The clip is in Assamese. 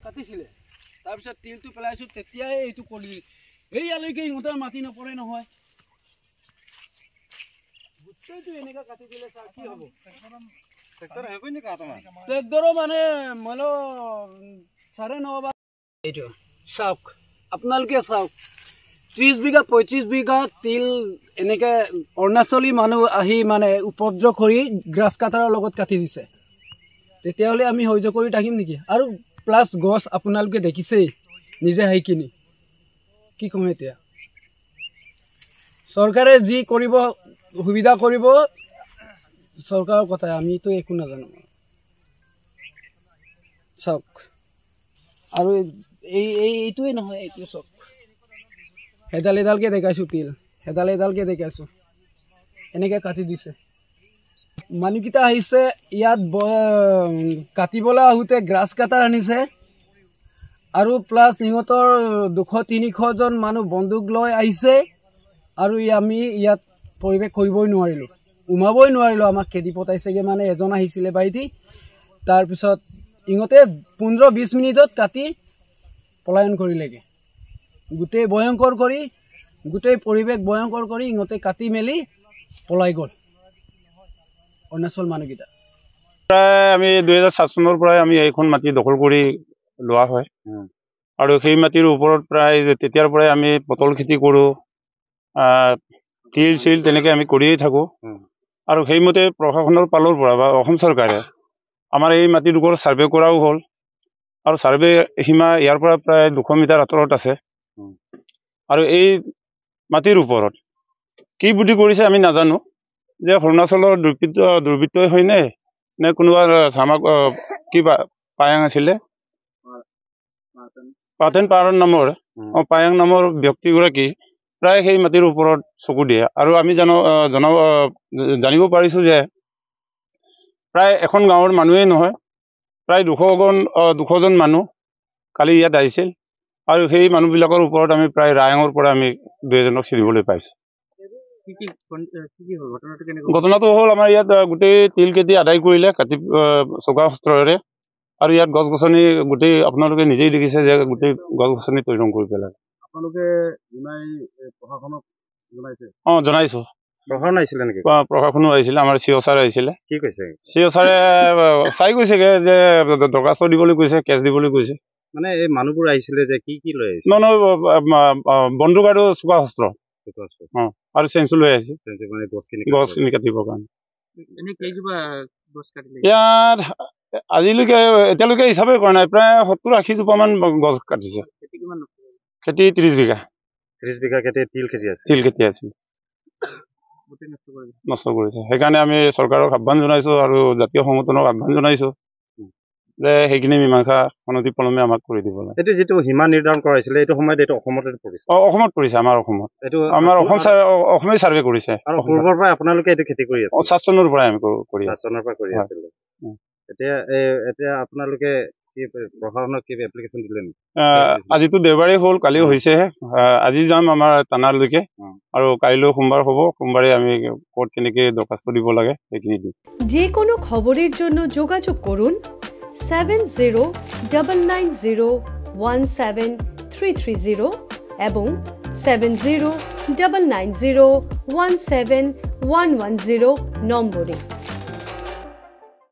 কাটিছিলে তাৰপিছত তিলটো পেলাইছোঁ তেতিয়াই এইটো কৰি এইয়ালৈকে ইহঁতৰ মাটি নপৰে নহয় গোটেইটো এনেকৈ কাটি দিলে ছাৰ কি হ'ব ট্ৰেক্টৰো মানে মইলো 9:30 এইটো চাওক আপোনালোকে চাওক 30 বিঘা 35 বিঘা তিল এনেকৈ অৰুণাচলী মানুহ আহি মানে উপদ্ৰৱ কৰি গ্ৰাছ কাটাৰৰ লগত কাটি দিছে তেতিয়াহ'লে আমি সহ্য কৰি থাকিম নেকি আৰু প্লাছ গছ আপোনালোকে দেখিছেই নিজে আহি কিনি কি ক'ম এতিয়া চৰকাৰে যি কৰিব সুবিধা কৰিব চৰকাৰৰ কথা আমিতো একো নাজানো চাওক আৰু এইটোৱে নহয় এইটো চাওক এডালকে দেখাইছোঁ তিল এডালকে দেখাইছোঁ এনেকৈ কাটি দিছে মানুহকেইটা আহিছে ইয়াত কাটিবলৈ আহোঁতে গ্ৰাছ কাটাৰ আনিছে আৰু প্লাছ সিহঁতৰ 200-300 জন মানুহ বন্দুক লৈ আহিছে আৰু আমি ইয়াত পৰিৱেশ কৰিবই নোৱাৰিলোঁ উমাবই নোৱাৰিলোঁ আমাক খেদি পতাইছেগৈ মানে এজন আহিছিলে বাইটি তাৰপিছত ইহঁতে 15-20 মিনিটত কাটি পলায়ন কৰিলেগৈ গোটেই ভয়ংকৰ কৰি গোটেই পৰিৱেশ ভয়ংকৰ কৰি ইহঁতে কাটি মেলি পলাই গ'ল অৰুণাচল মানুহকেইটা প্ৰায় আমি 2007 চনৰ পৰাই আমি এইখন মাটি দখল কৰি লোৱা হয় আৰু সেই মাটিৰ ওপৰত প্ৰায় তেতিয়াৰ পৰাই আমি পটল খেতি কৰোঁ তিল চিল তেনেকৈ আমি কৰিয়েই থাকোঁ আৰু সেইমতে প্ৰশাসনৰ ফালৰ পৰা বা অসম চৰকাৰে আমাৰ এই মাটিডোখৰ ছাৰ্ভে কৰাও হ'ল আৰু ছাৰ্ভে সীমা ইয়াৰ পৰা প্ৰায় 200 মিটাৰ আঁতৰত আছে আৰু এই মাটিৰ ওপৰত কি বুদ্ধি কৰিছে আমি নাজানো যে অৰুণাচলৰ দুৰ্বৃত্তই হয়নে নে কোনোবা কি পায়াং আছিলে পাতেন পাৰণ নামৰ পায়াং নামৰ ব্যক্তিগৰাকী প্ৰায় সেই মাটিৰ ওপৰত চকু দিয়ে আৰু আমি জানিব পাৰিছোঁ যে প্ৰায় এখন গাঁৱৰ মানুহেই নহয় প্ৰায় 200 জন মানুহ কালি ইয়াত আহিছিল আৰু সেই মানুহবিলাকৰ ওপৰত আমি প্ৰায় ৰায়ঙৰ পৰা আমি 2জনক চিনিবলৈ পাইছোঁ ঘটনাটো হ'ল আমাৰ ইয়াত গোটেই তিল খেতি আদায় কৰিলে কাটি চোকা অস্ত্ৰৰে আৰু ইয়াত গছ গছনি গোটেই আপোনালোকে নিজেই দেখিছে যে গোটেই গছ গছনি তৈয়াৰ কৰি পেলায় জনাইছোঁ প্ৰশাসনো আহিছিলে আমাৰ চিঅ' ছাৰ আহিছিলে কি কৈছে চিঅ' ছাৰে চাই গৈছেগৈ যে দৰখাস্ত দিবলৈ কৈছে কেছ দিবলৈ কৈছে মানে এই মানুহবোৰ আহিছিলে যে কি লৈ আহিছে বন্দুক আৰু চোকা অস্ত্ৰ আৰু চেঞ্চু লৈ আহিছে গছখিনি কাটিবৰ কাৰণে ইয়াত আজিলৈকে এতিয়ালৈকে হিচাপে কৰা নাই প্ৰায় 70-80 জোপামান গছ কাটিছে খেতি 30 বিঘা তিল খেতি আছিল নষ্ট কৰিছে সেইকাৰণে আমি চৰকাৰক আহ্বান জনাইছোঁ আৰু জাতীয় সংগঠনক আহ্বান জনাইছোঁ যে সেইখিনি মীমাংসা অনতিপলমে আমাক কৰি দিব লাগে এইটো যিটো সীমা নিৰ্ধাৰণ কৰা হৈছিলে এইটো সময়ত এইটো অসমতে পৰিছে অসমত পৰিছে আমাৰ অসমত এইটো আমাৰ অসমেই ছাৰ্ভে কৰিছে আৰু পূৰ্বৰ পৰাই আপোনালোকে এইটো খেতি কৰি আছে 7 চনৰ পৰাই আমি কৰি আছিলোঁ এতিয়া আপোনালোকে প্ৰশাসনক কি এপ্লিকেশ্যন দিলে আজিতো দেওবাৰেই হ'ল কালিও হৈছেহে আজি যাম আমাৰ থানালৈকে আৰু কাইলৈ সোমবাৰ হ'ব সোমবাৰে আমি ক'ত কেনেকৈ দৰখাস্ত দিব লাগে সেইখিনি দিম যে কোনো খবৰেৰ জন্য যোগাযোগ কৰুন 7099017330 এবং 7099017110 নম্বৰে।